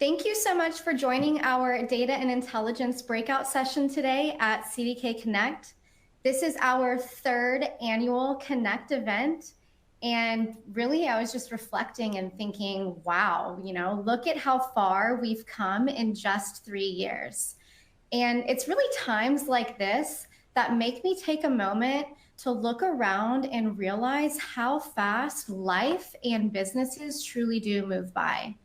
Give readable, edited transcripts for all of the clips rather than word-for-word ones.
Thank you so much for joining our Data and Intelligence breakout session today at CDK Connect. This is our third annual Connect event. And really, I was just reflecting and thinking, wow, look at how far we've come in just 3 years. And it's really times like this that make me take a moment to look around and realize how fast life and businesses truly do move by.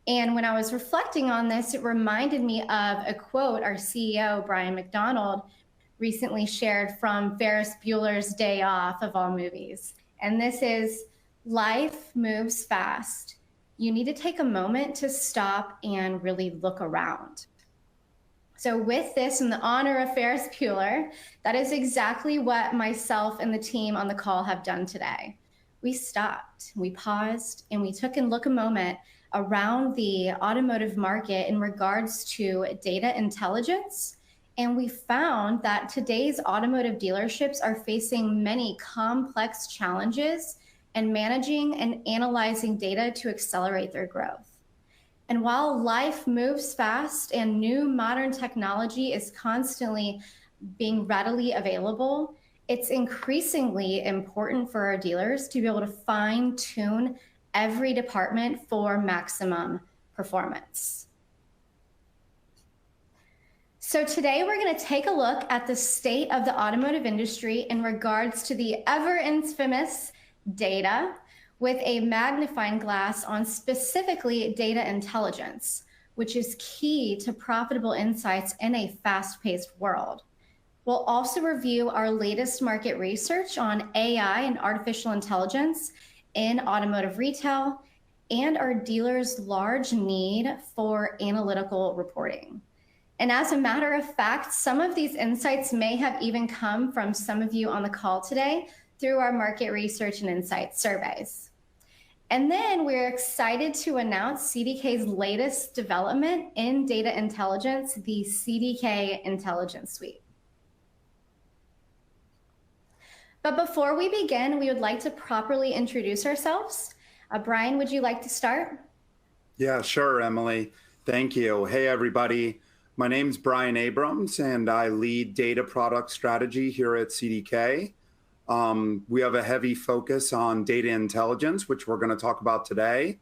And when I was reflecting on this, it reminded me of a quote our CEO, Brian McDonald, recently shared from Ferris Bueller's Day Off of all movies. And this is, life moves fast. You need to take a moment to stop and really look around. So with this, in the honor of Ferris Bueller, that is exactly what myself and the team on the call have done today. We stopped, we paused, and we took a moment around the automotive market in regards to data intelligence. And we found that today's automotive dealerships are facing many complex challenges in managing and analyzing data to accelerate their growth. And while life moves fast and new modern technology is constantly being readily available, it's increasingly important for our dealers to be able to fine-tune every department for maximum performance. So today we're going to take a look at the state of the automotive industry in regards to the ever-infamous data, with a magnifying glass on specifically data intelligence, which is key to profitable insights in a fast-paced world. We'll also review our latest market research on AI and artificial intelligence in automotive retail and our dealers' large need for analytical reporting. And as a matter of fact, some of these insights may have even come from some of you on the call today through our market research and insights surveys. And then we're excited to announce CDK's latest development in data intelligence, the CDK Intelligence Suite. But before we begin, we would like to properly introduce ourselves. Brian, would you like to start? Yeah, sure, Emily. Thank you. Hey, everybody. My name's Brian Abrams, and I lead data product strategy here at CDK. We have a heavy focus on data intelligence, which we're going to talk about today,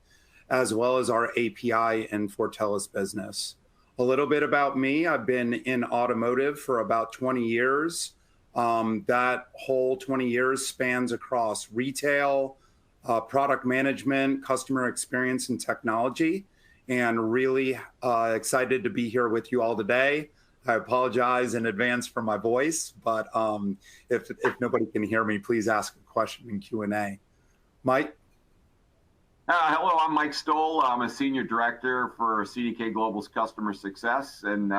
as well as our API and Fortellis business. A little bit about me. I've been in automotive for about 20 years. That whole 20 years spans across retail, product management, customer experience, and technology, and really excited to be here with you all today. I apologize in advance for my voice, but if nobody can hear me, please ask a question in Q&A. Mike? Hello, I'm Mike Stoll. I'm a Senior Director for CDK Global's Customer Success, and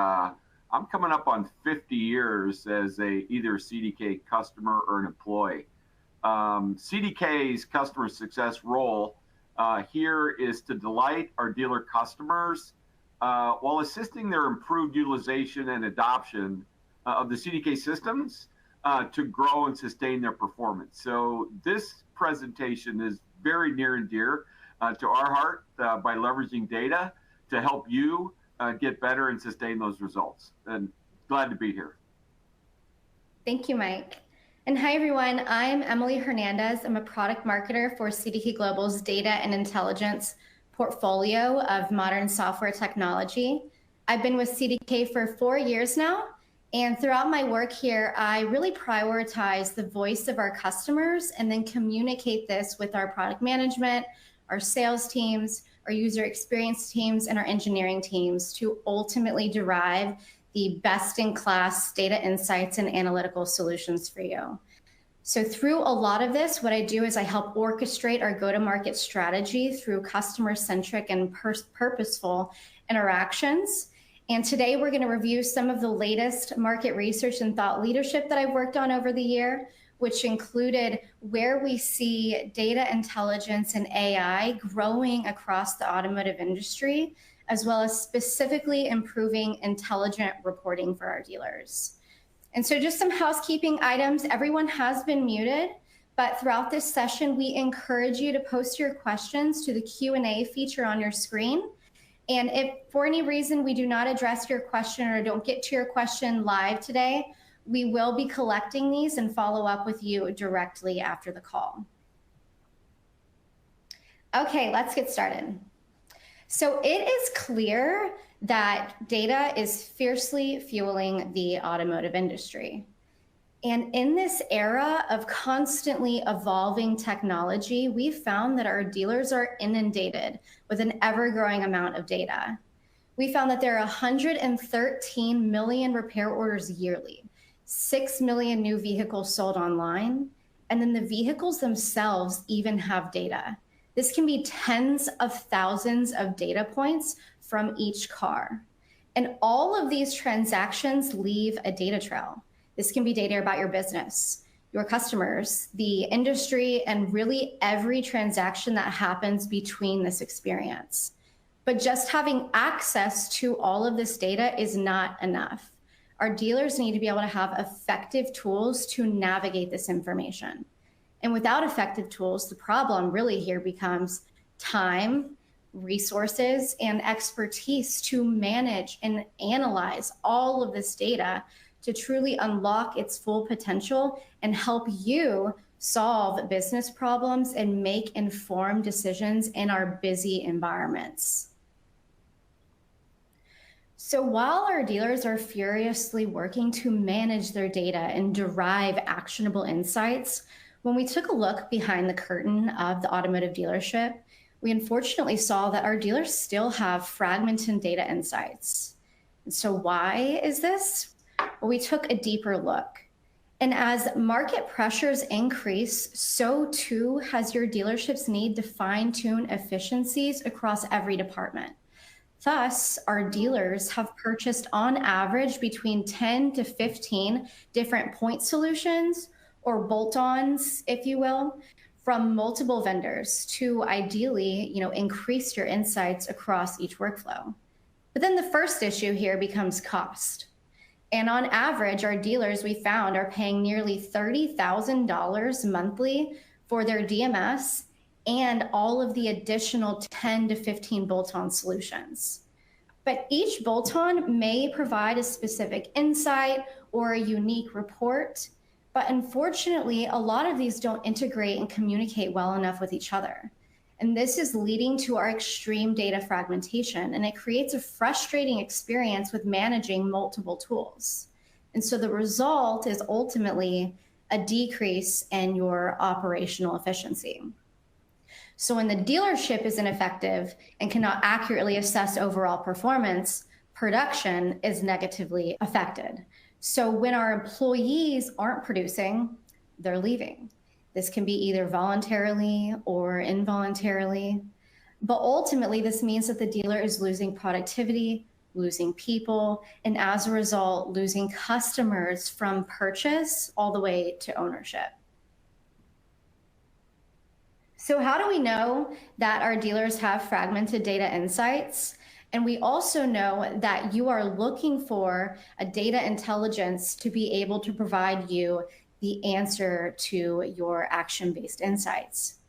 I'm coming up on 50 years as either a CDK customer or an employee. CDK's customer success role here is to delight our dealer customers while assisting their improved utilization and adoption of the CDK systems to grow and sustain their performance. So this presentation is very near and dear to our heart by leveraging data to help you get better and sustain those results. And glad to be here. Thank you, Mike. And hi, everyone. I'm Emily Hernandez. I'm a product marketer for CDK Global's Data and Intelligence portfolio of modern software technology. I've been with CDK for 4 years now, and throughout my work here, I really prioritize the voice of our customers and then communicate this with our product management, our sales teams, our user experience teams, and our engineering teams to ultimately derive the best-in-class data insights and analytical solutions for you. So through a lot of this, what I do is I help orchestrate our go-to-market strategy through customer-centric and purposeful interactions. And today we're going to review some of the latest market research and thought leadership that I've worked on over the year, which included where we see data intelligence and AI growing across the automotive industry, as well as specifically improving intelligent reporting for our dealers. And so just some housekeeping items. Everyone has been muted, but throughout this session, we encourage you to post your questions to the Q&A feature on your screen. And if for any reason we do not address your question or don't get to your question live today, we will be collecting these and follow up with you directly after the call. Okay, let's get started. So it is clear that data is fiercely fueling the automotive industry. And in this era of constantly evolving technology, we've found that our dealers are inundated with an ever-growing amount of data. We found that there are 113 million repair orders yearly, 6 million new vehicles sold online, and then the vehicles themselves even have data. This can be tens of thousands of data points from each car. And all of these transactions leave a data trail. This can be data about your business, your customers, the industry, and really every transaction that happens between this experience. But just having access to all of this data is not enough. Our dealers need to be able to have effective tools to navigate this information. And without effective tools, the problem really here becomes time, resources, and expertise to manage and analyze all of this data to truly unlock its full potential and help you solve business problems and make informed decisions in our busy environments. So while our dealers are furiously working to manage their data and derive actionable insights, when we took a look behind the curtain of the automotive dealership, we unfortunately saw that our dealers still have fragmented data insights. And so why is this? Well, we took a deeper look. And as market pressures increase, so too has your dealership's need to fine-tune efficiencies across every department. Thus, our dealers have purchased on average between 10 to 15 different point solutions or bolt-ons, if you will, from multiple vendors to ideally, increase your insights across each workflow. But then the first issue here becomes cost. And on average, our dealers, we found, are paying nearly $30,000 monthly for their DMS and all of the additional 10 to 15 bolt-on solutions. But each bolt-on may provide a specific insight or a unique report, but unfortunately, a lot of these don't integrate and communicate well enough with each other. And this is leading to our extreme data fragmentation, and it creates a frustrating experience with managing multiple tools. And so the result is ultimately a decrease in your operational efficiency. So when the dealership is ineffective and cannot accurately assess overall performance, production is negatively affected. So when our employees aren't producing, they're leaving. This can be either voluntarily or involuntarily. But ultimately, this means that the dealer is losing productivity, losing people, and as a result, losing customers from purchase all the way to ownership. So how do we know that our dealers have fragmented data insights? And we also know that you are looking for a data intelligence to be able to provide you the answer to your action-based insights.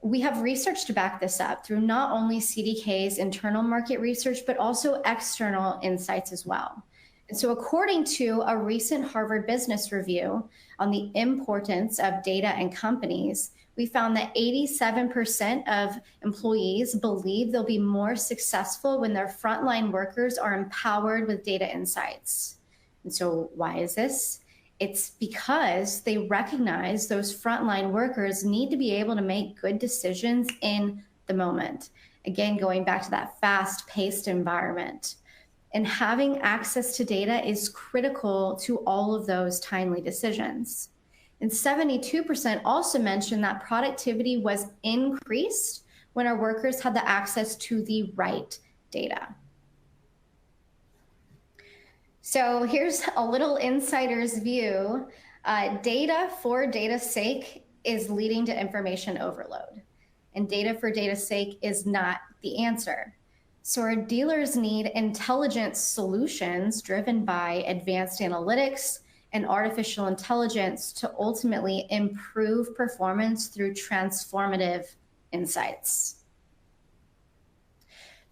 We have research to back this up through not only CDK's internal market research, but also external insights as well. And so according to a recent Harvard Business Review on the importance of data in companies, we found that 87% of employees believe they'll be more successful when their frontline workers are empowered with data insights. And so why is this? It's because they recognize those frontline workers need to be able to make good decisions in the moment. Again, going back to that fast-paced environment. And having access to data is critical to all of those timely decisions. And 72% also mentioned that productivity was increased when our workers had the access to the right data. So here's a little insider's view. Data for data's sake is leading to information overload. And data for data's sake is not the answer. So our dealers need intelligent solutions driven by advanced analytics and artificial intelligence to ultimately improve performance through transformative insights.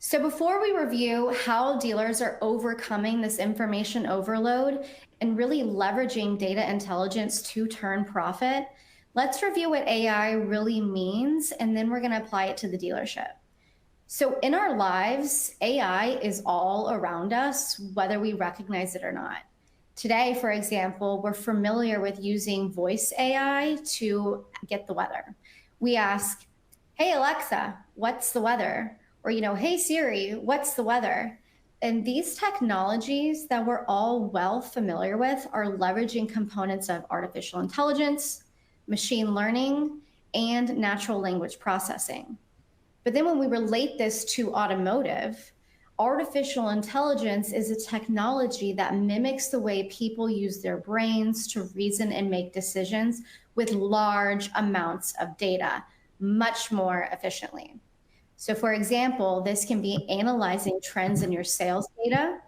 So before we review how dealers are overcoming this information overload and really leveraging data intelligence to turn profit, let's review what AI really means, and then we're going to apply it to the dealership. So in our lives, AI is all around us, whether we recognize it or not. Today, for example, we're familiar with using voice AI to get the weather. We ask, hey, Alexa, what's the weather? Or, hey, Siri, what's the weather? And these technologies that we're all well familiar with are leveraging components of artificial intelligence, machine learning, and natural language processing. But then when we relate this to automotive, artificial intelligence is a technology that mimics the way people use their brains to reason and make decisions with large amounts of data, much more efficiently. So for example, this can be analyzing trends in your sales data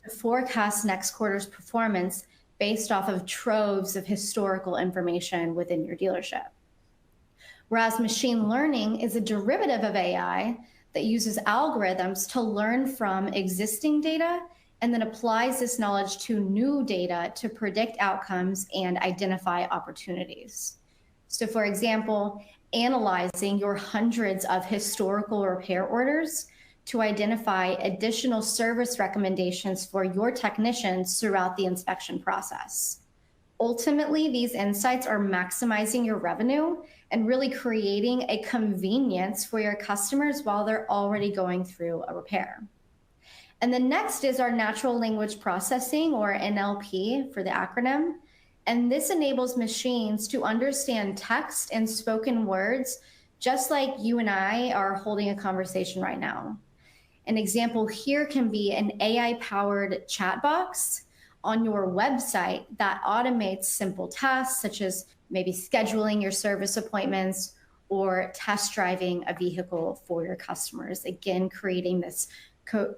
to forecast next quarter's performance based off of troves of historical information within your dealership. Whereas machine learning is a derivative of AI that uses algorithms to learn from existing data and then applies this knowledge to new data to predict outcomes and identify opportunities. So for example, analyzing your hundreds of historical repair orders to identify additional service recommendations for your technicians throughout the inspection process. Ultimately, these insights are maximizing your revenue and really creating a convenience for your customers while they're already going through a repair. And then next is our natural language processing, or NLP for the acronym. And this enables machines to understand text and spoken words, just like you and I are holding a conversation right now. An example here can be an AI-powered chat box on your website that automates simple tasks, such as maybe scheduling your service appointments or test driving a vehicle for your customers. Again, creating this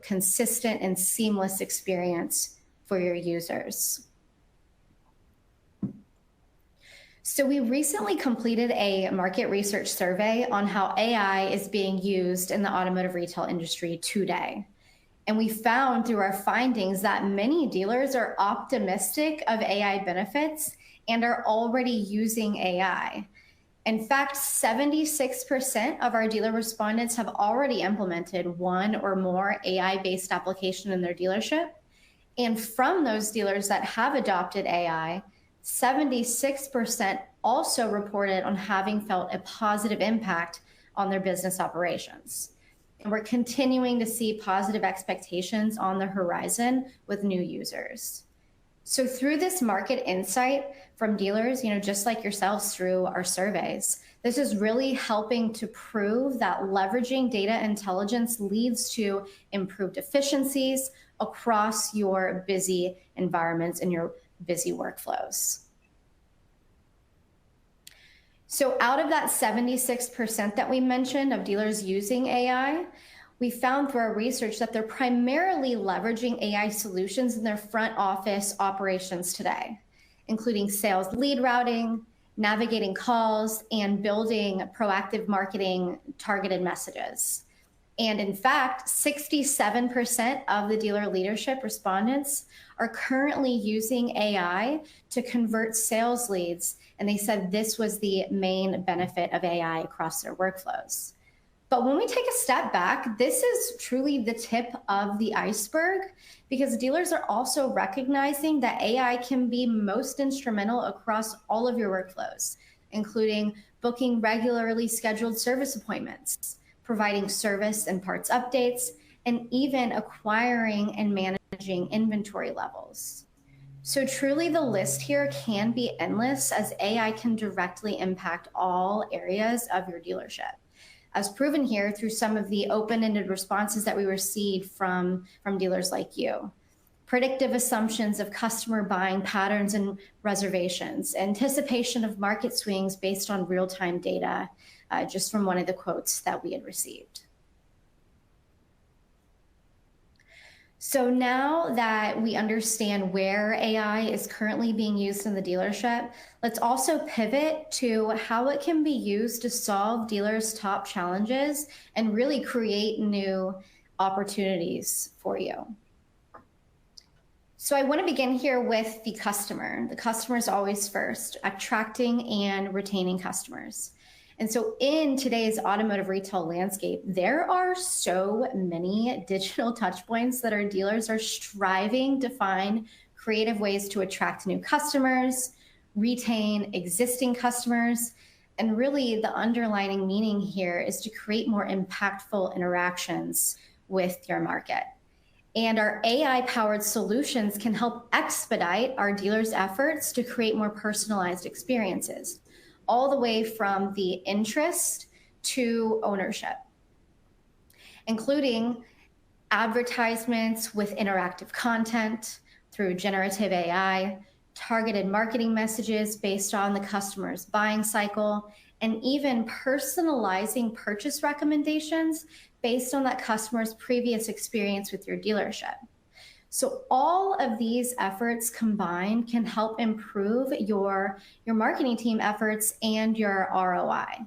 consistent and seamless experience for your users. So we recently completed a market research survey on how AI is being used in the automotive retail industry today. And we found through our findings that many dealers are optimistic of AI benefits and are already using AI. In fact, 76% of our dealer respondents have already implemented one or more AI-based application in their dealership. And from those dealers that have adopted AI, 76% also reported on having felt a positive impact on their business operations. And we're continuing to see positive expectations on the horizon with new users. So through this market insight from dealers, just like yourselves through our surveys, this is really helping to prove that leveraging data intelligence leads to improved efficiencies across your busy environments and your busy workflows. So out of that 76% that we mentioned of dealers using AI, we found through our research that they're primarily leveraging AI solutions in their front office operations today, including sales lead routing, navigating calls, and building proactive marketing targeted messages. And in fact, 67% of the dealer leadership respondents are currently using AI to convert sales leads. And they said this was the main benefit of AI across their workflows. But when we take a step back, this is truly the tip of the iceberg, because dealers are also recognizing that AI can be most instrumental across all of your workflows, including booking regularly scheduled service appointments, providing service and parts updates, and even acquiring and managing inventory levels. So truly the list here can be endless, as AI can directly impact all areas of your dealership, as proven here through some of the open-ended responses that we received from dealers like you. Predictive assumptions of customer buying patterns and reservations, anticipation of market swings based on real-time data, just from one of the quotes that we had received. So now that we understand where AI is currently being used in the dealership, let's also pivot to how it can be used to solve dealers' top challenges and really create new opportunities for you. So I want to begin here with the customer. The customer is always first, attracting and retaining customers. And so in today's automotive retail landscape, there are so many digital touchpoints that our dealers are striving to find creative ways to attract new customers, retain existing customers, and really the underlying meaning here is to create more impactful interactions with your market. And our AI-powered solutions can help expedite our dealers' efforts to create more personalized experiences, all the way from the interest to ownership, including advertisements with interactive content through generative AI, targeted marketing messages based on the customer's buying cycle, and even personalizing purchase recommendations based on that customer's previous experience with your dealership. So all of these efforts combined can help improve your marketing team efforts and your ROI.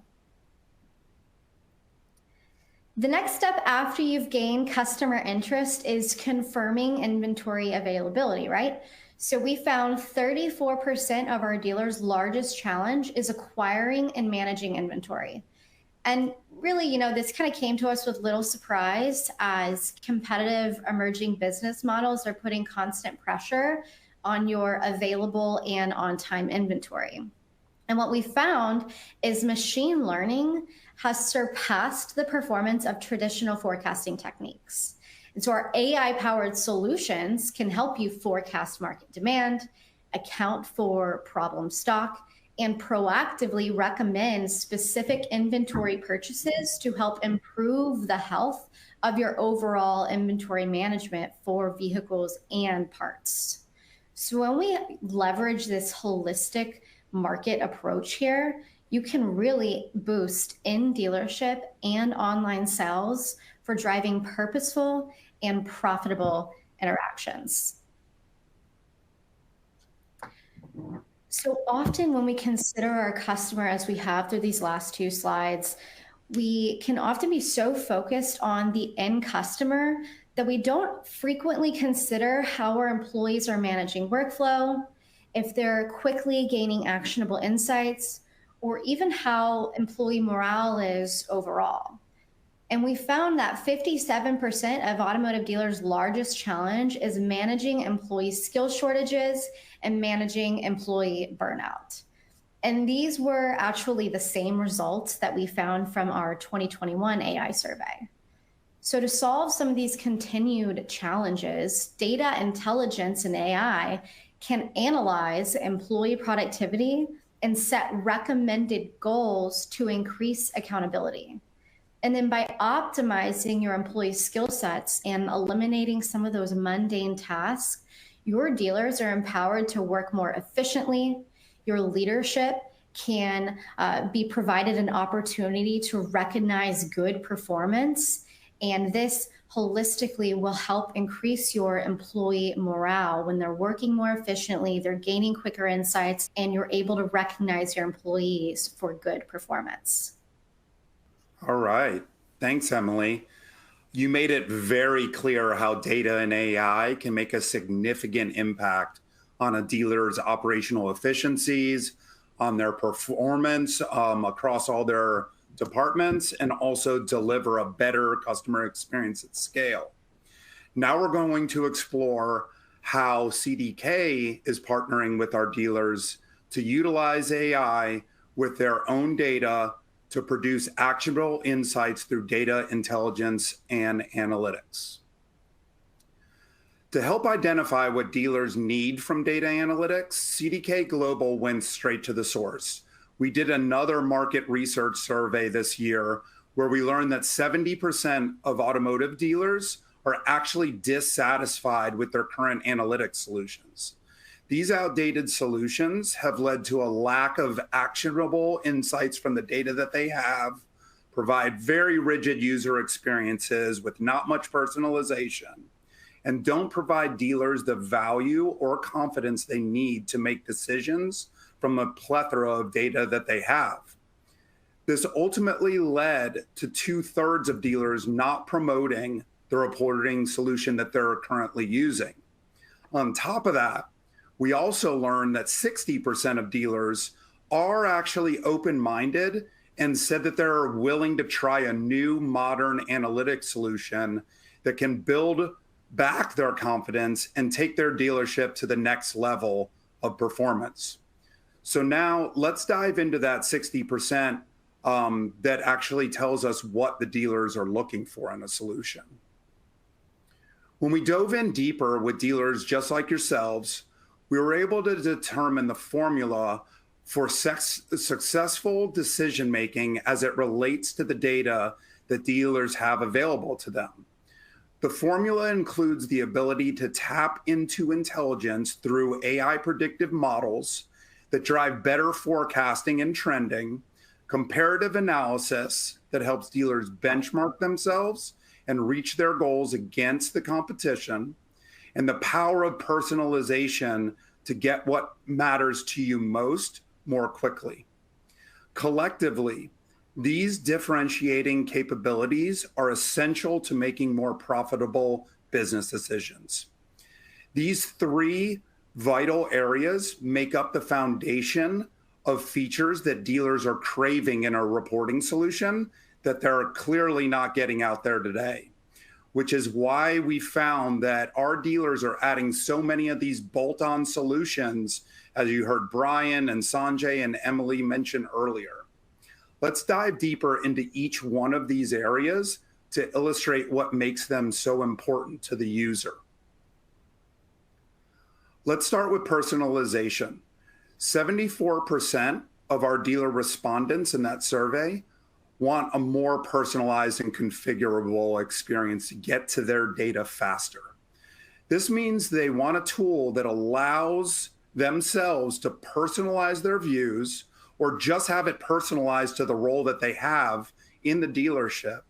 The next step after you've gained customer interest is confirming inventory availability, right? So we found 34% of our dealers' largest challenge is acquiring and managing inventory. And really, this kind of came to us with little surprise as competitive emerging business models are putting constant pressure on your available and on-time inventory. And what we found is machine learning has surpassed the performance of traditional forecasting techniques. And so our AI-powered solutions can help you forecast market demand, account for problem stock, and proactively recommend specific inventory purchases to help improve the health of your overall inventory management for vehicles and parts. So when we leverage this holistic market approach here, you can really boost in dealership and online sales for driving purposeful and profitable interactions. So often when we consider our customer, as we have through these last two slides, we can often be so focused on the end customer that we don't frequently consider how our employees are managing workflow, if they're quickly gaining actionable insights, or even how employee morale is overall. And we found that 57% of automotive dealers' largest challenge is managing employee skill shortages and managing employee burnout. And these were actually the same results that we found from our 2021 AI survey. So to solve some of these continued challenges, data intelligence and AI can analyze employee productivity and set recommended goals to increase accountability. And then by optimizing your employee skill sets and eliminating some of those mundane tasks, your dealers are empowered to work more efficiently. Your leadership can be provided an opportunity to recognize good performance. And this holistically will help increase your employee morale. When they're working more efficiently, they're gaining quicker insights, and you're able to recognize your employees for good performance. All right. Thanks, Emily. You made it very clear how data and AI can make a significant impact on a dealer's operational efficiencies, on their performance across all their departments, and also deliver a better customer experience at scale. Now we're going to explore how CDK is partnering with our dealers to utilize AI with their own data to produce actionable insights through data intelligence and analytics. To help identify what dealers need from data analytics, CDK Global went straight to the source. We did another market research survey this year where we learned that 70% of automotive dealers are actually dissatisfied with their current analytics solutions. These outdated solutions have led to a lack of actionable insights from the data that they have, provide very rigid user experiences with not much personalization, and don't provide dealers the value or confidence they need to make decisions from a plethora of data that they have. This ultimately led to 2/3 of dealers not promoting the reporting solution that they're currently using. On top of that, we also learned that 60% of dealers are actually open-minded and said that they're willing to try a new modern analytics solution that can build back their confidence and take their dealership to the next level of performance. So now let's dive into that 60% that actually tells us what the dealers are looking for in a solution. When we dove in deeper with dealers just like yourselves, we were able to determine the formula for successful decision-making as it relates to the data that dealers have available to them. The formula includes the ability to tap into intelligence through AI predictive models that drive better forecasting and trending, comparative analysis that helps dealers benchmark themselves and reach their goals against the competition, and the power of personalization to get what matters to you most more quickly. Collectively, these differentiating capabilities are essential to making more profitable business decisions. These three vital areas make up the foundation of features that dealers are craving in a reporting solution that they're clearly not getting out there today, which is why we found that our dealers are adding so many of these bolt-on solutions, as you heard Brian and Sanjay and Emily mention earlier. Let's dive deeper into each one of these areas to illustrate what makes them so important to the user. Let's start with personalization. 74% of our dealer respondents in that survey want a more personalized and configurable experience to get to their data faster. This means they want a tool that allows themselves to personalize their views or just have it personalized to the role that they have in the dealership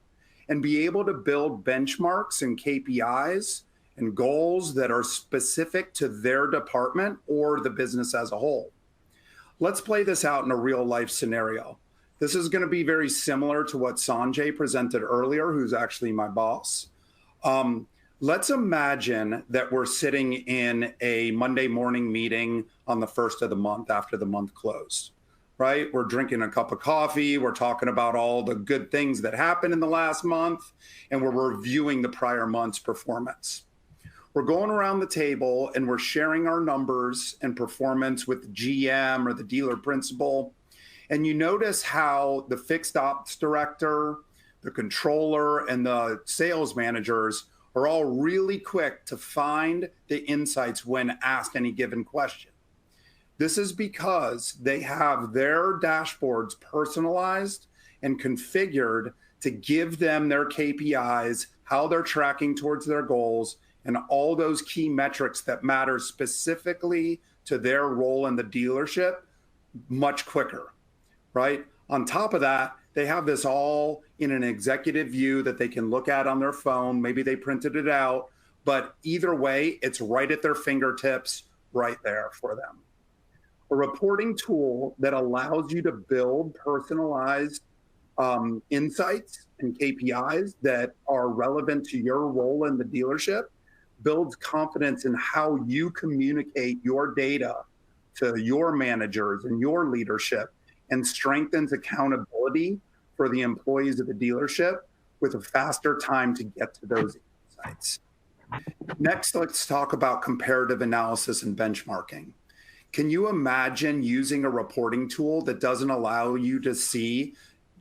and be able to build benchmarks and KPIs and goals that are specific to their department or the business as a whole. Let's play this out in a real life scenario. This is going to be very similar to what Sanjay presented earlier, who's actually my boss. Let's imagine that we're sitting in a Monday morning meeting on the first of the month after the month closed, right? We're drinking a cup of coffee. We're talking about all the good things that happened in the last month, and we're reviewing the prior month's performance. We're going around the table and we're sharing our numbers and performance with the GM or the dealer principal. And you notice how the fixed ops director, the controller, and the sales managers are all really quick to find the insights when asked any given question. This is because they have their dashboards personalized and configured to give them their KPIs, how they're tracking towards their goals, and all those key metrics that matter specifically to their role in the dealership much quicker, right? On top of that, they have this all in an executive view that they can look at on their phone. Maybe they printed it out, but either way, it's right at their fingertips, right there for them. A reporting tool that allows you to build personalized insights and KPIs that are relevant to your role in the dealership builds confidence in how you communicate your data to your managers and your leadership, and strengthens accountability for the employees of the dealership with a faster time to get to those insights. Next, let's talk about comparative analysis and benchmarking. Can you imagine using a reporting tool that doesn't allow you to see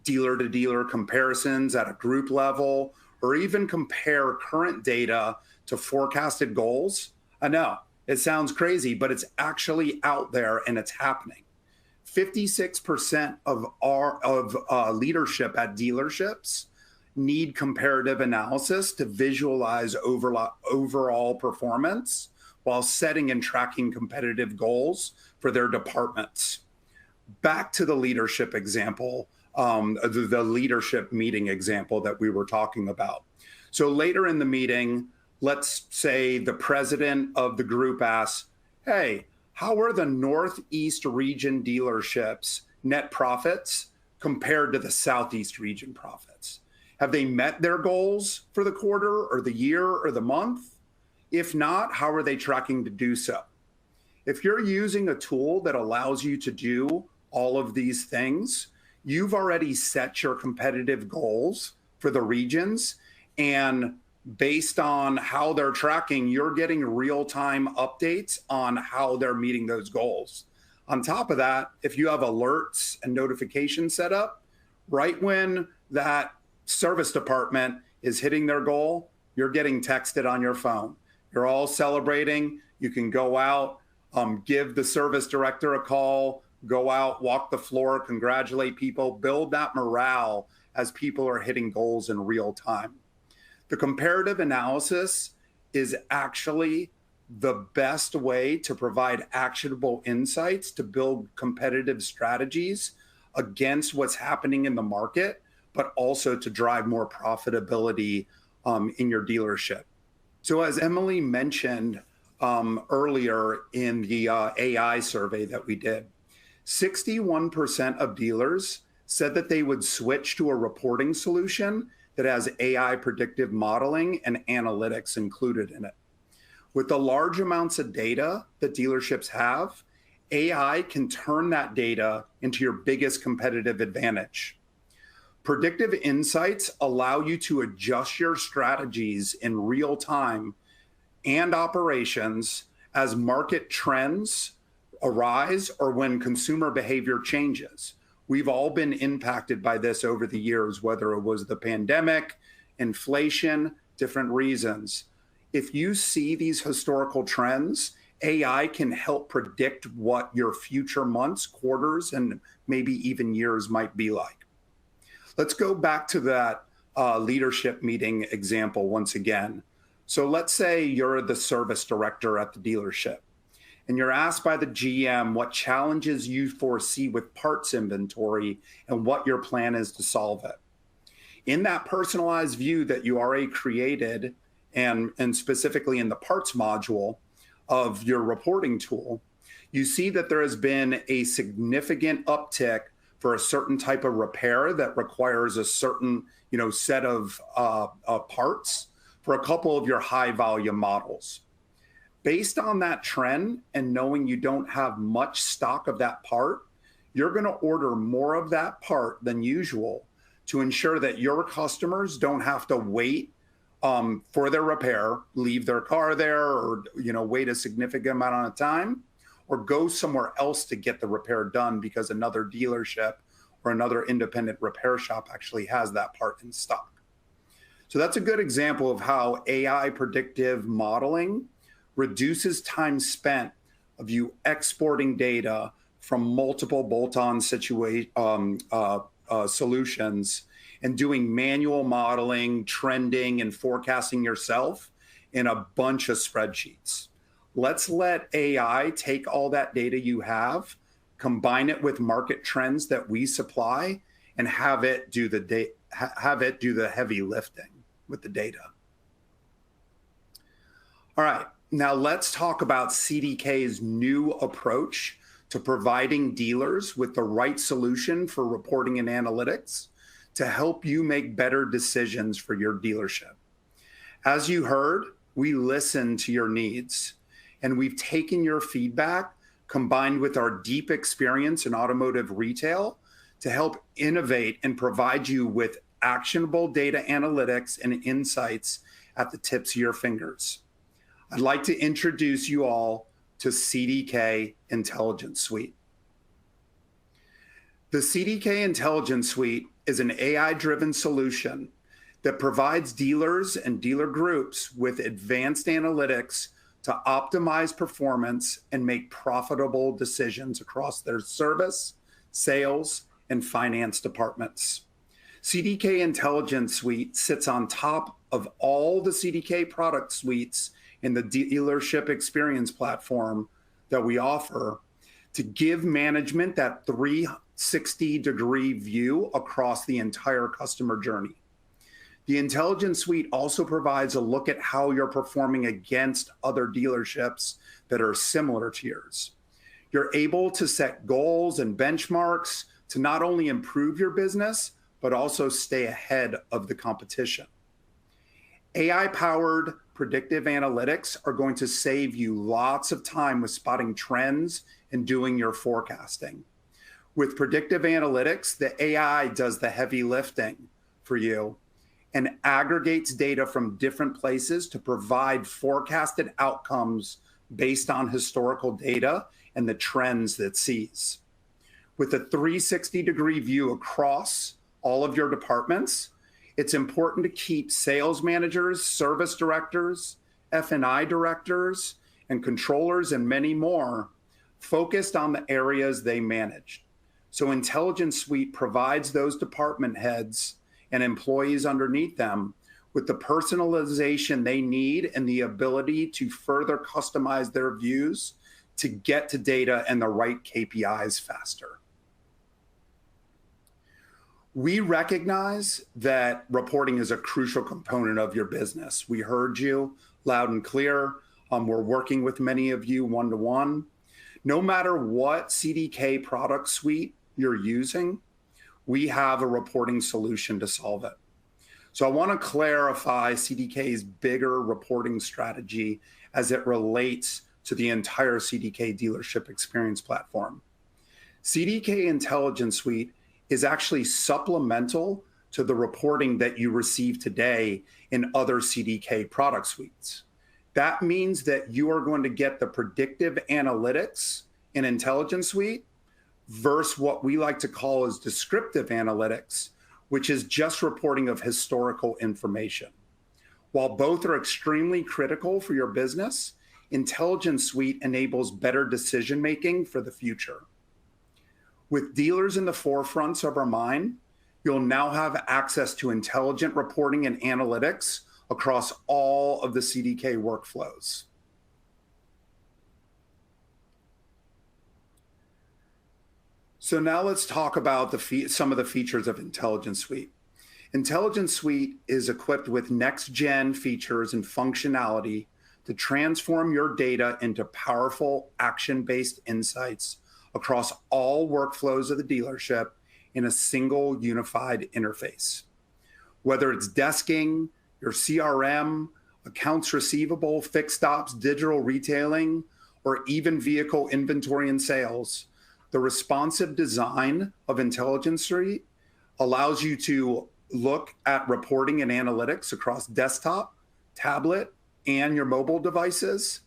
dealer-to-dealer comparisons at a group level, or even compare current data to forecasted goals? I know, it sounds crazy, but it's actually out there and it's happening. 56% of leadership at dealerships need comparative analysis to visualize overall performance while setting and tracking competitive goals for their departments. Back to the leadership example, the leadership meeting example that we were talking about. So later in the meeting, let's say the president of the group asks, hey, how are the Northeast region dealerships net profits compared to the Southeast region profits? Have they met their goals for the quarter or the year or the month? If not, how are they tracking to do so? If you're using a tool that allows you to do all of these things, you've already set your competitive goals for the regions, and based on how they're tracking, you're getting real-time updates on how they're meeting those goals. On top of that, if you have alerts and notifications set up, right when that service department is hitting their goal, you're getting texted on your phone. You're all celebrating. You can go out, give the service director a call, go out, walk the floor, congratulate people, build that morale as people are hitting goals in real time. The comparative analysis is actually the best way to provide actionable insights to build competitive strategies against what's happening in the market, but also to drive more profitability in your dealership. So as Emily mentioned earlier in the AI survey that we did, 61% of dealers said that they would switch to a reporting solution that has AI predictive modeling and analytics included in it. With the large amounts of data that dealerships have, AI can turn that data into your biggest competitive advantage. Predictive insights allow you to adjust your strategies in real time and operations as market trends arise or when consumer behavior changes. We've all been impacted by this over the years, whether it was the pandemic, inflation, different reasons. If you see these historical trends, AI can help predict what your future months, quarters, and maybe even years might be like. Let's go back to that leadership meeting example once again. So let's say you're the service director at the dealership, and you're asked by the GM what challenges you foresee with parts inventory and what your plan is to solve it. In that personalized view that you already created, and specifically in the parts module of your reporting tool, you see that there has been a significant uptick for a certain type of repair that requires a certain set of parts for a couple of your high volume models. Based on that trend and knowing you don't have much stock of that part, you're going to order more of that part than usual to ensure that your customers don't have to wait for their repair, leave their car there, or wait a significant amount of time, or go somewhere else to get the repair done because another dealership or another independent repair shop actually has that part in stock. So that's a good example of how AI predictive modeling reduces time spent of you exporting data from multiple bolt-on solutions and doing manual modeling, trending, and forecasting yourself in a bunch of spreadsheets. Let's let AI take all that data you have, combine it with market trends that we supply, and have it do the heavy lifting with the data. All right. Now let's talk about CDK's new approach to providing dealers with the right solution for reporting and analytics to help you make better decisions for your dealership. As you heard, we listen to your needs, and we've taken your feedback combined with our deep experience in automotive retail to help innovate and provide you with actionable data analytics and insights at the tips of your fingers. I'd like to introduce you all to CDK Intelligence Suite. The CDK Intelligence Suite is an AI-driven solution that provides dealers and dealer groups with advanced analytics to optimize performance and make profitable decisions across their service, sales, and finance departments. CDK Intelligence Suite sits on top of all the CDK product suites in the dealership experience platform that we offer to give management that 360-degree view across the entire customer journey. The Intelligence Suite also provides a look at how you're performing against other dealerships that are similar to yours. You're able to set goals and benchmarks to not only improve your business, but also stay ahead of the competition. AI-powered predictive analytics are going to save you lots of time with spotting trends and doing your forecasting. With predictive analytics, the AI does the heavy lifting for you and aggregates data from different places to provide forecasted outcomes based on historical data and the trends that it sees. With a 360-degree view across all of your departments, it's important to keep sales managers, service directors, F&I directors, and controllers, and many more focused on the areas they manage. So Intelligence Suite provides those department heads and employees underneath them with the personalization they need and the ability to further customize their views to get to data and the right KPIs faster. We recognize that reporting is a crucial component of your business. We heard you loud and clear. We're working with many of you one-to-one. No matter what CDK product suite you're using, we have a reporting solution to solve it. So I want to clarify CDK's bigger reporting strategy as it relates to the entire CDK dealership experience platform. CDK Intelligence Suite is actually supplemental to the reporting that you receive today in other CDK product suites. That means that you are going to get the predictive analytics in Intelligence Suite versus what we like to call as descriptive analytics, which is just reporting of historical information. While both are extremely critical for your business, Intelligence Suite enables better decision-making for the future. With dealers in the forefronts of our mind, you'll now have access to intelligent reporting and analytics across all of the CDK workflows. So now let's talk about some of the features of Intelligence Suite. Intelligence Suite is equipped with next-gen features and functionality to transform your data into powerful action-based insights across all workflows of the dealership in a single unified interface. Whether it's desking, your CRM, accounts receivable, fixed ops, digital retailing, or even vehicle inventory and sales, the responsive design of Intelligence Suite allows you to look at reporting and analytics across desktop, tablet, and your mobile devices,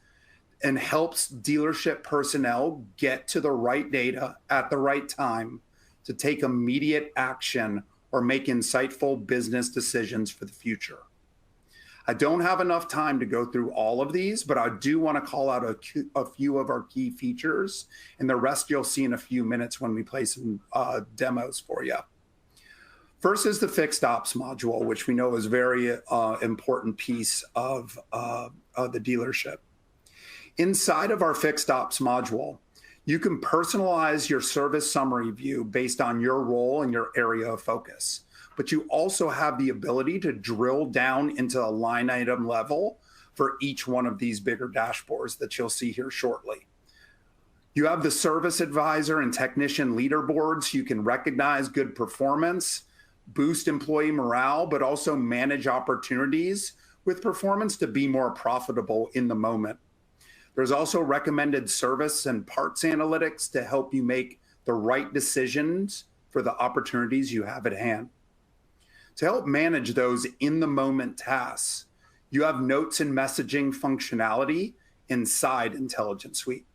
and helps dealership personnel get to the right data at the right time to take immediate action or make insightful business decisions for the future. I don't have enough time to go through all of these, but I do want to call out a few of our key features, and the rest you'll see in a few minutes when we play some demos for you. First is the fixed ops module, which we know is a very important piece of the dealership. Inside of our fixed ops module, you can personalize your service summary view based on your role and your area of focus. But you also have the ability to drill down into a line item level for each one of these bigger dashboards that you'll see here shortly. You have the service advisor and technician leaderboards. You can recognize good performance, boost employee morale, but also manage opportunities with performance to be more profitable in the moment. There's also recommended service and parts analytics to help you make the right decisions for the opportunities you have at hand. To help manage those in-the-moment tasks, you have notes and messaging functionality inside Intelligence Suite.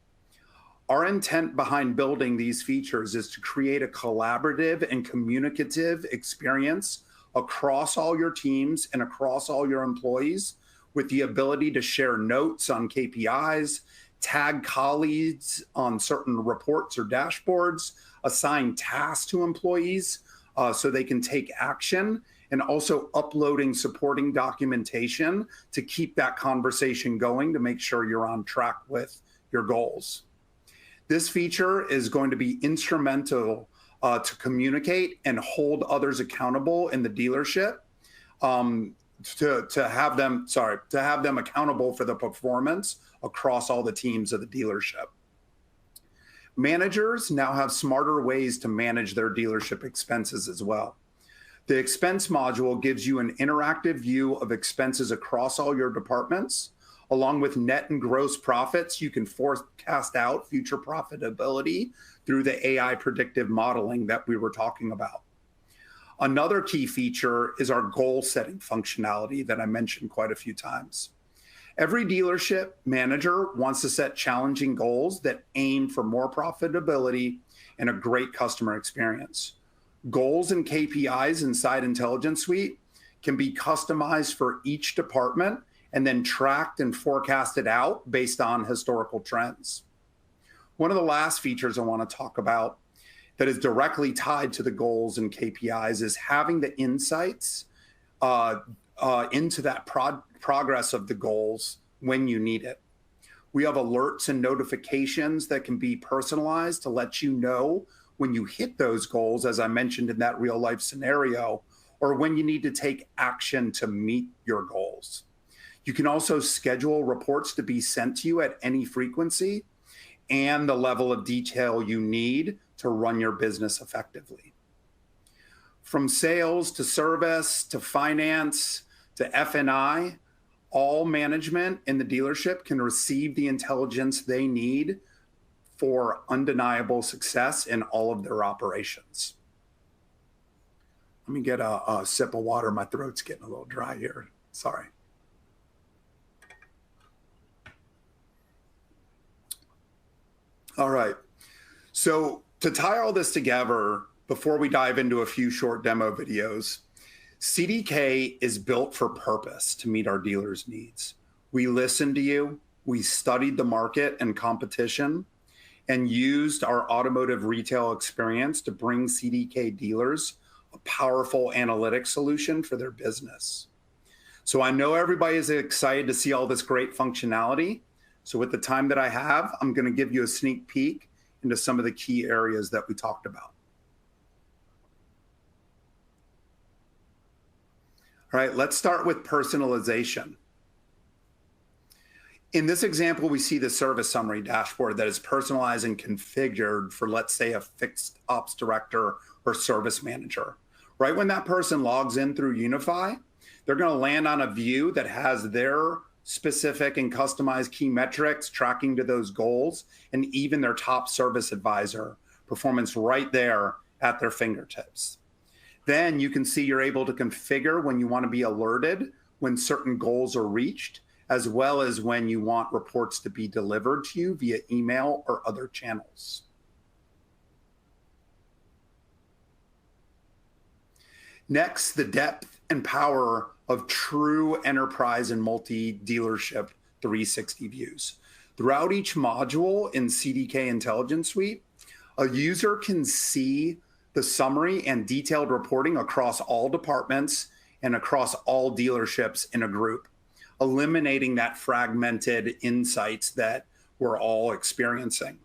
Our intent behind building these features is to create a collaborative and communicative experience across all your teams and across all your employees, with the ability to share notes on KPIs, tag colleagues on certain reports or dashboards, assign tasks to employees so they can take action, and also uploading supporting documentation to keep that conversation going to make sure you're on track with your goals. This feature is going to be instrumental to communicate and hold others accountable in the dealership, to have them accountable for the performance across all the teams of the dealership. Managers now have smarter ways to manage their dealership expenses as well. The expense module gives you an interactive view of expenses across all your departments. Along with net and gross profits, you can forecast out future profitability through the AI predictive modeling that we were talking about. Another key feature is our goal setting functionality that I mentioned quite a few times. Every dealership manager wants to set challenging goals that aim for more profitability and a great customer experience. Goals and KPIs inside Intelligence Suite can be customized for each department and then tracked and forecasted out based on historical trends. One of the last features I want to talk about that is directly tied to the goals and KPIs is having the insights into that progress of the goals when you need it. We have alerts and notifications that can be personalized to let you know when you hit those goals, as I mentioned in that real life scenario, or when you need to take action to meet your goals. You can also schedule reports to be sent to you at any frequency and the level of detail you need to run your business effectively. From sales to service to finance to F&I, all management in the dealership can receive the intelligence they need for undeniable success in all of their operations. Let me get a sip of water. My throat's getting a little dry here. Sorry. All right. So to tie all this together, before we dive into a few short demo videos, CDK is built for purpose to meet our dealers' needs. We listened to you, we studied the market and competition, and used our automotive retail experience to bring CDK dealers a powerful analytics solution for their business. So I know everybody is excited to see all this great functionality. So with the time that I have, I'm going to give you a sneak peek into some of the key areas that we talked about. All right, let's start with personalization. In this example, we see the service summary dashboard that is personalized and configured for, let's say, a fixed ops director or service manager. Right when that person logs in through Unify, they're going to land on a view that has their specific and customized key metrics tracking to those goals, and even their top service advisor performance right there at their fingertips. Then you can see you're able to configure when you want to be alerted when certain goals are reached, as well as when you want reports to be delivered to you via email or other channels. Next, the depth and power of true enterprise and multi-dealership 360 views. Throughout each module in CDK Intelligence Suite, a user can see the summary and detailed reporting across all departments and across all dealerships in a group, eliminating that fragmented insights that we're all experiencing.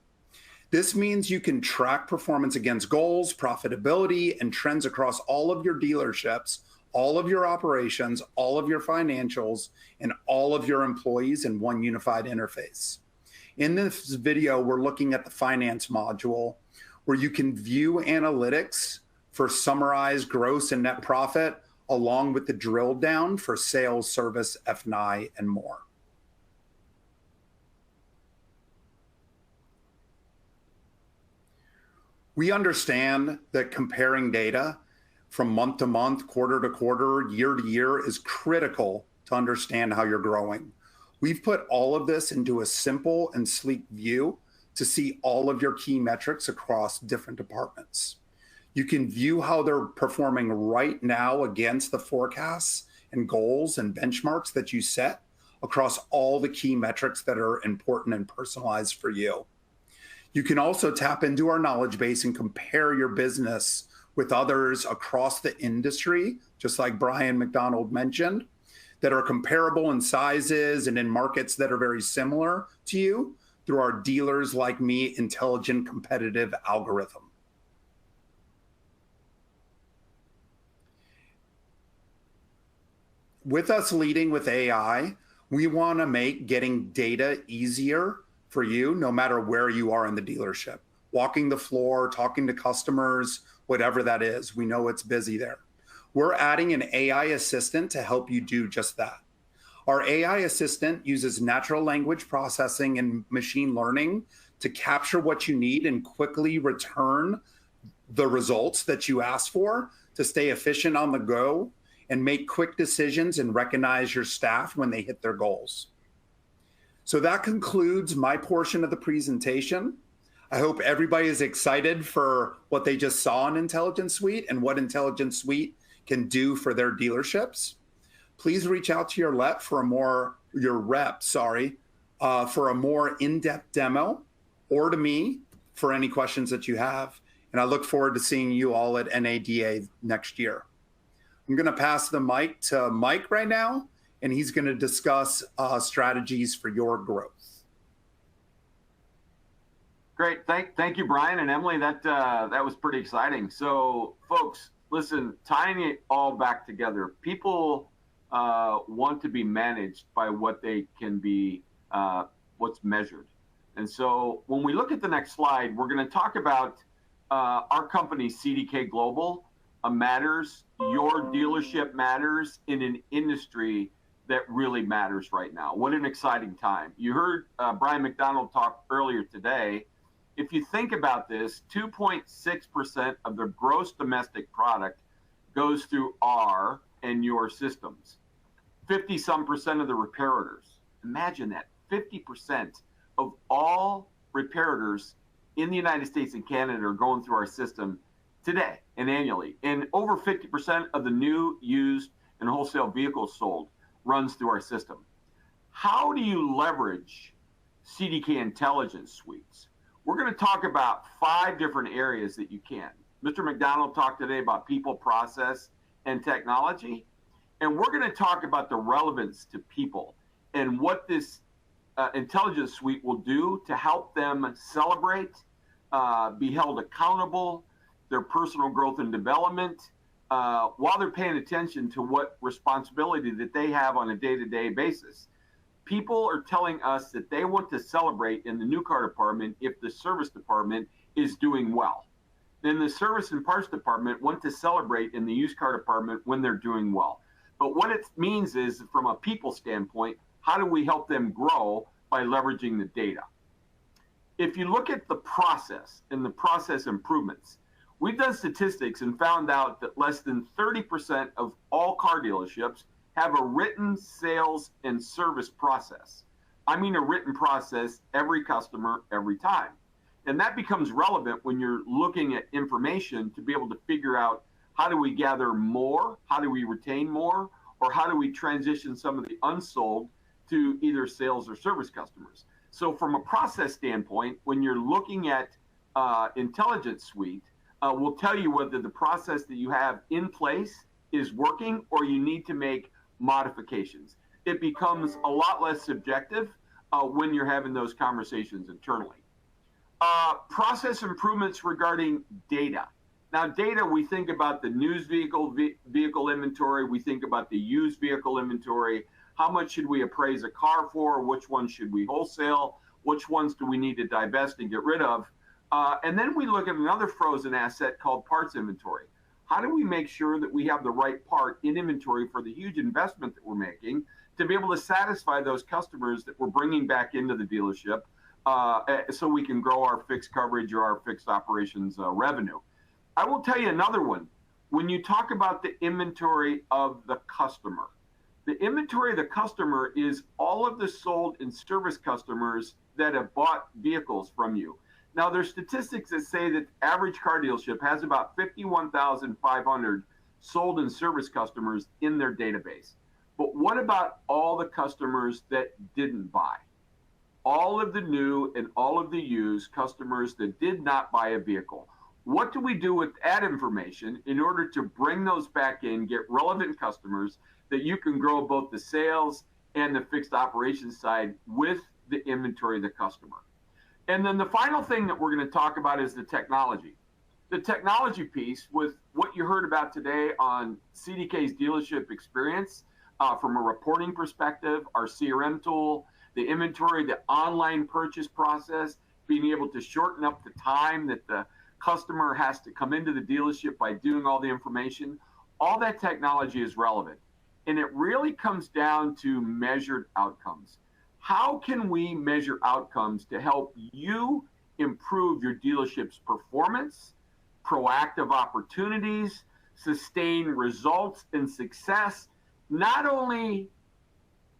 This means you can track performance against goals, profitability, and trends across all of your dealerships, all of your operations, all of your financials, and all of your employees in one unified interface. In this video, we're looking at the finance module, where you can view analytics for summarized gross and net profit, along with the drill down for sales, service, F&I, and more. We understand that comparing data from month to month, quarter to quarter, year to year is critical to understand how you're growing. We've put all of this into a simple and sleek view to see all of your key metrics across different departments. You can view how they're performing right now against the forecasts and goals and benchmarks that you set across all the key metrics that are important and personalized for you. You can also tap into our knowledge base and compare your business with others across the industry, just like Brian McDonald mentioned, that are comparable in sizes and in markets that are very similar to you through our Dealers Like Me intelligent competitive algorithm. With us leading with AI, we want to make getting data easier for you, no matter where you are in the dealership. Walking the floor, talking to customers, whatever that is, we know it's busy there. we're adding an AI assistant to help you do just that. Our AI assistant uses natural language processing and machine learning to capture what you need and quickly return the results that you asked for to stay efficient on the go and make quick decisions and recognize your staff when they hit their goals. So that concludes my portion of the presentation. I hope everybody is excited for what they just saw in Intelligence Suite and what Intelligence Suite can do for their dealerships. Please reach out to your rep for a more in-depth demo, or to me for any questions that you have. And I look forward to seeing you all at NADA next year. I'm going to pass the mic to Mike right now, and he's going to discuss strategies for your growth. Great. Thank you, Brian and Emily. That was pretty exciting. So, folks, listen, tying it all back together, people want to be managed by what they can be, what's measured. And so when we look at the next slide, we're going to talk about our company, CDK Global, matters. Your dealership matters in an industry that really matters right now. What an exciting time. You heard Brian McDonald talk earlier today. If you think about this, 2.6% of the gross domestic product goes through our and your systems. 50-some% of the repair orders. Imagine that, 50% of all repair orders in the United States and Canada are going through our system today and annually. And over 50% of the new, used, and wholesale vehicles sold runs through our system. How do you leverage CDK Intelligence Suites? We're going to talk about 5 different areas that you can. Mr. McDonald talked today about people, process, and technology. And we're going to talk about the relevance to people and what this intelligence suite will do to help them celebrate, be held accountable, their personal growth and development, while they're paying attention to what responsibility that they have on a day-to-day basis. People are telling us that they want to celebrate in the new car department if the service department is doing well. Then the service and parts department want to celebrate in the used car department when they're doing well. But what it means is, from a people standpoint, how do we help them grow by leveraging the data? If you look at the process and the process improvements, we've done statistics and found out that less than 30% of all car dealerships have a written sales and service process. I mean a written process every customer, every time. And that becomes relevant when you're looking at information to be able to figure out, how do we gather more? How do we retain more? Or how do we transition some of the unsold to either sales or service customers? So from a process standpoint, when you're looking at Intelligence Suite, we'll tell you whether the process that you have in place is working or you need to make modifications. It becomes a lot less subjective when you're having those conversations internally. Process improvements regarding data. Now, data, we think about the news vehicle inventory. We think about the used vehicle inventory. How much should we appraise a car for? Which ones should we wholesale? Which ones do we need to divest and get rid of? And then we look at another frozen asset called parts inventory. How do we make sure that we have the right part in inventory for the huge investment that we're making to be able to satisfy those customers that we're bringing back into the dealership so we can grow our fixed coverage or our fixed operations revenue? I will tell you another one. When you talk about the inventory of the customer, the inventory of the customer is all of the sold and service customers that have bought vehicles from you. Now, there's statistics that say that the average car dealership has about 51,500 sold and service customers in their database. But what about all the customers that didn't buy? All of the new and all of the used customers that did not buy a vehicle. What do we do with that information in order to bring those back in, get relevant customers that you can grow both the sales and the fixed operations side with the inventory of the customer? And then the final thing that we're going to talk about is the technology. The technology piece with what you heard about today on CDK's dealership experience from a reporting perspective, our CRM tool, the inventory, the online purchase process, being able to shorten up the time that the customer has to come into the dealership by doing all the information. all that technology is relevant. And it really comes down to measured outcomes. How can we measure outcomes to help you improve your dealership's performance, proactive opportunities, sustain results and success, not only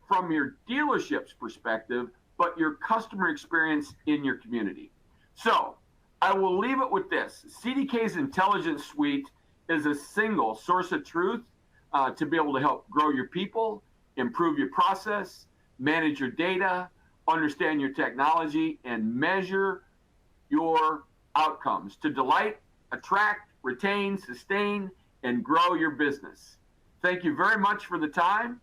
from your dealership's perspective, but your customer experience in your community? So I will leave it with this. CDK's Intelligence Suite is a single source of truth to be able to help grow your people, improve your process, manage your data, understand your technology, and measure your outcomes to delight, attract, retain, sustain, and grow your business. Thank you very much for the time.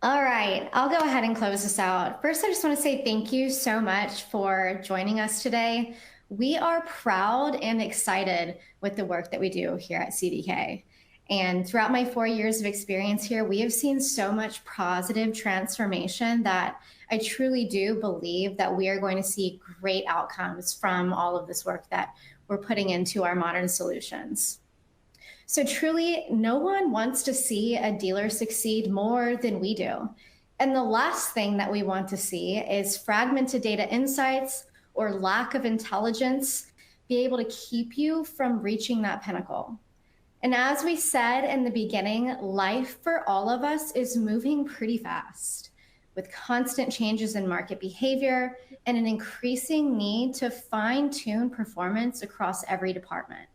All right, I'll go ahead and close this out. First, I just want to say thank you so much for joining us today. We are proud and excited with the work that we do here at CDK. And throughout my 4 years of experience here, we have seen so much positive transformation that I truly do believe that we are going to see great outcomes from all of this work that we're putting into our modern solutions. So truly, no one wants to see a dealer succeed more than we do. And the last thing that we want to see is fragmented data insights or lack of intelligence be able to keep you from reaching that pinnacle. And as we said in the beginning, life for all of us is moving pretty fast with constant changes in market behavior and an increasing need to fine-tune performance across every department.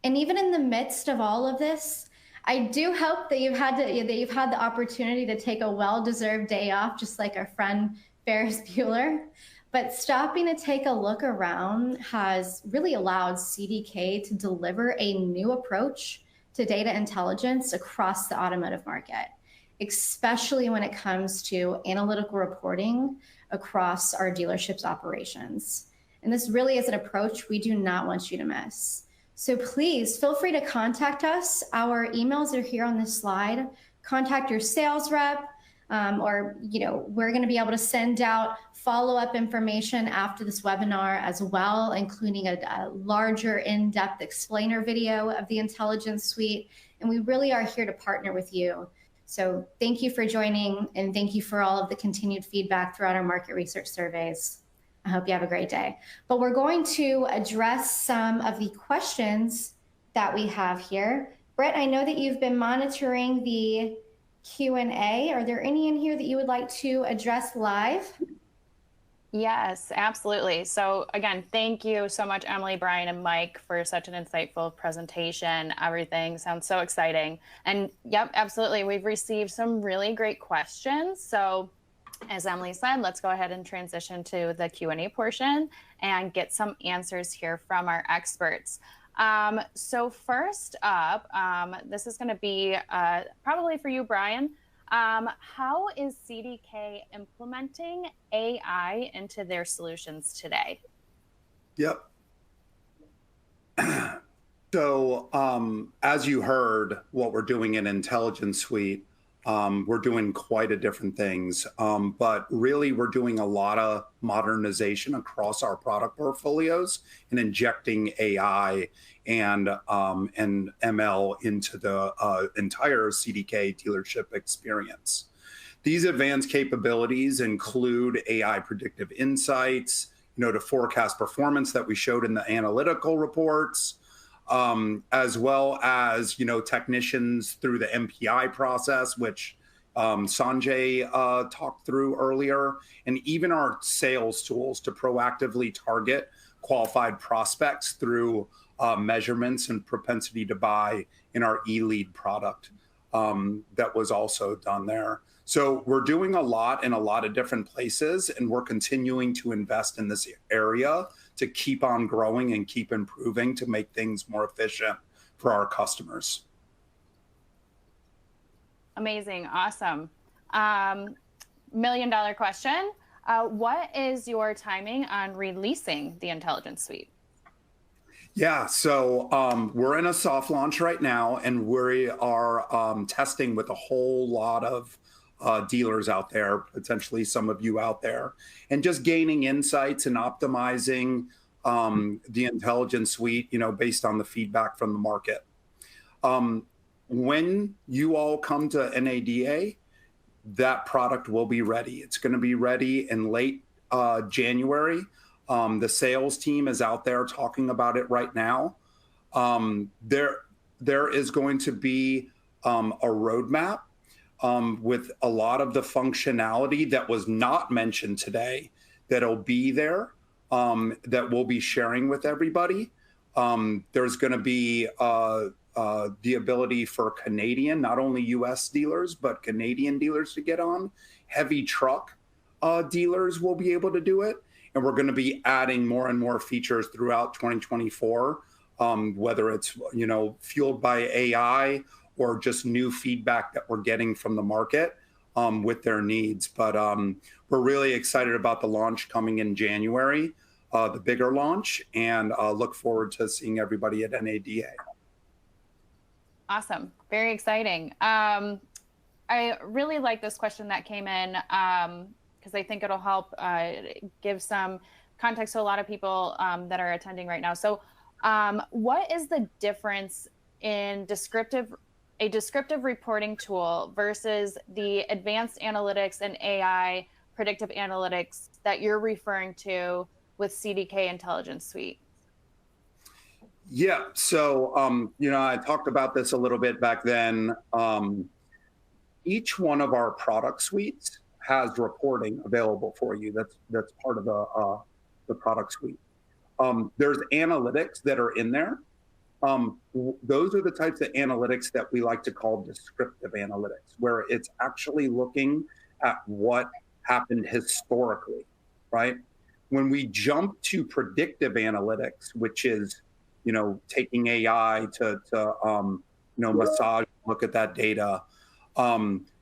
And even in the midst of all of this, I do hope that you've had the opportunity to take a well-deserved day off, just like our friend Ferris Bueller. But stopping to take a look around has really allowed CDK to deliver a new approach to data intelligence across the automotive market, especially when it comes to analytical reporting across our dealerships' operations. And this really is an approach we do not want you to miss. So please feel free to contact us. Our emails are here on this slide. Contact your sales rep, or we're going to be able to send out follow-up information after this webinar as well, including a larger in-depth explainer video of the Intelligence Suite. And we really are here to partner with you. So thank you for joining, and thank you for all of the continued feedback throughout our market research surveys. I hope you have a great day. But we're going to address some of the questions that we have here. Brett, I know that you've been monitoring the Q&A. Are there any in here that you would like to address live? Yes, absolutely. So again, thank you so much, Emily, Brian, and Mike, for such an insightful presentation. Everything sounds so exciting. And yep, absolutely. We've received some really great questions. So as Emily said, let's go ahead and transition to the Q&A portion and get some answers here from our experts. So first up, this is going to be probably for you, Brian. How is CDK implementing AI into their solutions today? Yep. So as you heard, what we're doing in Intelligence Suite, we're doing quite a different things, but really we're doing a lot of modernization across our product portfolios and injecting AI and ML into the entire CDK dealership experience. These advanced capabilities include AI predictive insights, to forecast performance that we showed in the analytical reports, as well as, technicians through the MPI process, which Sanjay talked through earlier, and even our sales tools to proactively target qualified prospects through measurements and propensity to buy in our eLead product that was also done there. So we're doing a lot in a lot of different places, and we're continuing to invest in this area to keep on growing and keep improving to make things more efficient for our customers. Amazing. Awesome. $1 million question. What is your timing on releasing the Intelligence Suite? Yeah, so we're in a soft launch right now, and we are testing with a whole lot of dealers out there, potentially some of you out there, and just gaining insights and optimizing the Intelligence Suite, based on the feedback from the market. when you all come to NADA, that product will be ready. It's going to be ready in late January. The sales team is out there talking about it right now. There is going to be a roadmap with a lot of the functionality that was not mentioned today that'll be there, that we'll be sharing with everybody. There's going to be the ability for Canadian, not only US dealers, but Canadian dealers to get on. Heavy truck dealers will be able to do it. And we're going to be adding more and more features throughout 2024, whether it's, you know, fueled by AI or just new feedback that we're getting from the market with their needs. But we're really excited about the launch coming in January, the bigger launch, and look forward to seeing everybody at NADA. Awesome. Very exciting. I really like this question that came in because I think it'll help give some context to a lot of people that are attending right now. So what is the difference in a descriptive reporting tool versus the advanced analytics and AI predictive analytics that you're referring to with CDK Intelligence Suite? Yeah, so, you know, I talked about this a little bit back then. Each one of our product suites has reporting available for you. That's part of the product suite. There's analytics that are in there. Those are the types of analytics that we like to call descriptive analytics, where it's actually looking at what happened historically, right? When we jump to predictive analytics, which is, you know, taking AI to you know, massage, look at that data.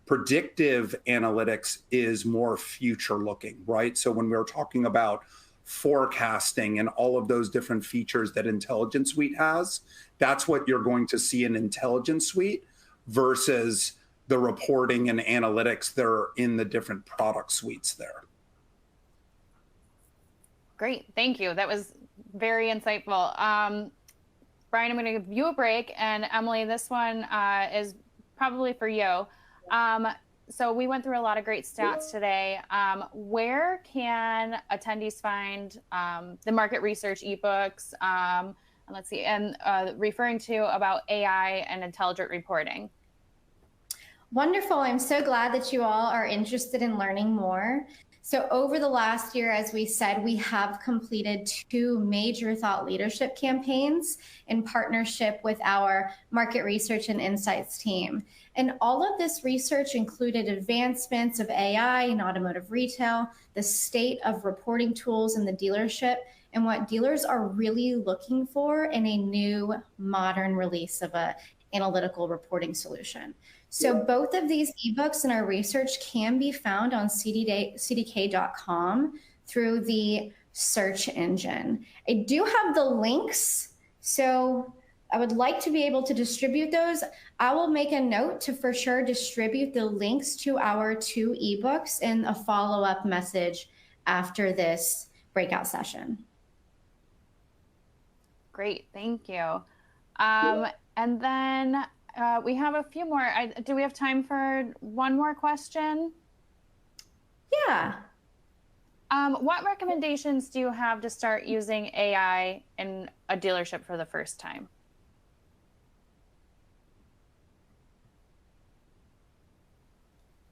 Predictive analytics is more future looking, right? So when we're talking about forecasting and all of those different features that Intelligence Suite has, that's what you're going to see in Intelligence Suite versus the reporting and analytics that are in the different product suites there. Great, thank you. That was very insightful. Brian, I'm going to give you a break, and Emily, this one is probably for you. So we went through a lot of great stats today. Where can attendees find the market research ebooks? And let's see, and referring to about AI and intelligent reporting. Wonderful. I'm so glad that you all are interested in learning more. So over the last year, as we said, we have completed 2 major thought leadership campaigns in partnership with our market research and insights team. And all of this research included advancements of AI in automotive retail, the state of reporting tools in the dealership, and what dealers are really looking for in a new modern release of an analytical reporting solution. So both of these ebooks and our research can be found on CDK.com through the search engine. I do have the links, so I would like to be able to distribute those. I will make a note to for sure distribute the links to our 2 ebooks in a follow-up message after this breakout session. Great, thank you. And then we have a few more. Do we have time for one more question? Yeah. What recommendations do you have to start using AI in a dealership for the first time?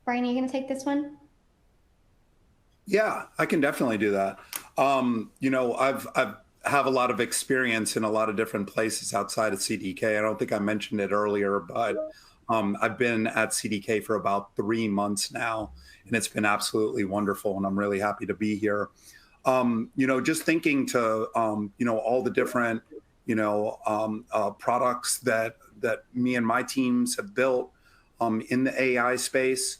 Brian, are you going to take this one? Yeah, I can definitely do that. You know, I've have a lot of experience in a lot of different places outside of CDK. I don't think I mentioned it earlier, but I've been at CDK for about 3 months now, and it's been absolutely wonderful, and I'm really happy to be here. You know, just thinking to, you know, all the different, you know, products that me and my teams have built in the AI space,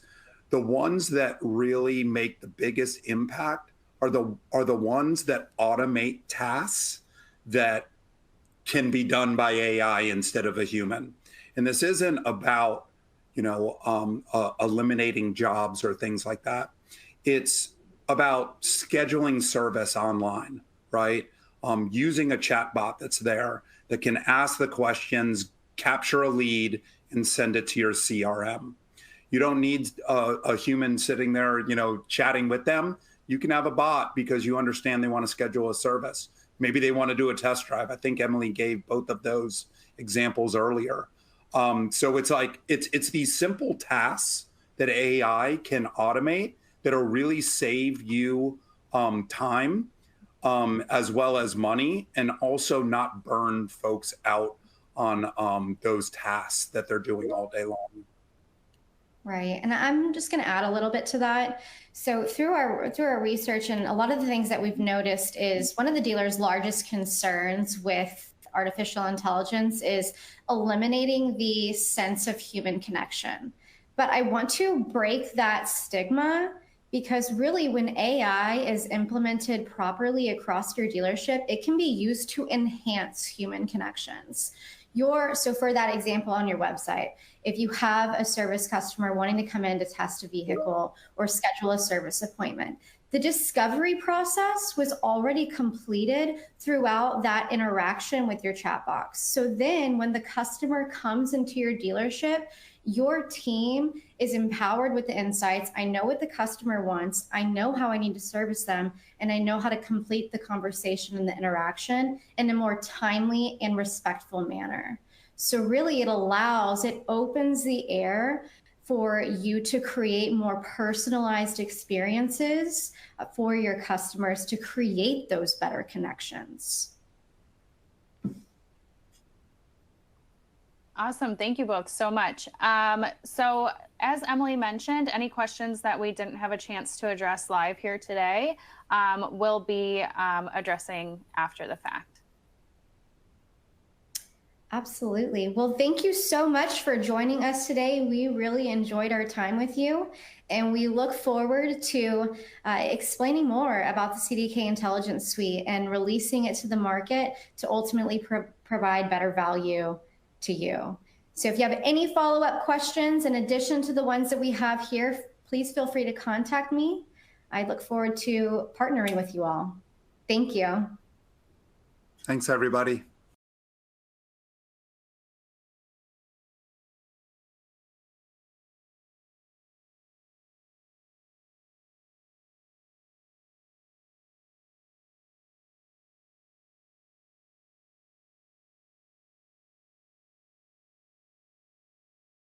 the ones that really make the biggest impact are the ones that automate tasks that can be done by AI instead of a human. And this isn't about, you know, eliminating jobs or things like that. It's about scheduling service online, right? Using a chatbot that's there that can ask the questions, capture a lead, and send it to your CRM. You don't need a human sitting there, chatting with them. You can have a bot because you understand they want to schedule a service. Maybe they want to do a test drive. I think Emily gave both of those examples earlier. So it's like, it's these simple tasks that AI can automate that'll really save you time as well as money, and also not burn folks out on those tasks that they're doing all day long. Right. And I'm just going to add a little bit to that. So through our research, and a lot of the things that we've noticed is one of the dealers' largest concerns with artificial intelligence is eliminating the sense of human connection. But I want to break that stigma, because really when AI is implemented properly across your dealership, it can be used to enhance human connections. So for that example on your website, if you have a service customer wanting to come in to test a vehicle or schedule a service appointment, the discovery process was already completed throughout that interaction with your chat box. So then when the customer comes into your dealership, your team is empowered with the insights. I know what the customer wants. I know how I need to service them, and I know how to complete the conversation and the interaction in a more timely and respectful manner. So really it opens the air for you to create more personalized experiences for your customers to create those better connections. Awesome. Thank you both so much. So as Emily mentioned, any questions that we didn't have a chance to address live here today, we'll be addressing after the fact. Absolutely. Well, thank you so much for joining us today. We really enjoyed our time with you, and we look forward to explaining more about the CDK Intelligence Suite and releasing it to the market to ultimately provide better value to you. So if you have any follow-up questions in addition to the ones that we have here, please feel free to contact me. I look forward to partnering with you all. Thank you. Thanks, everybody.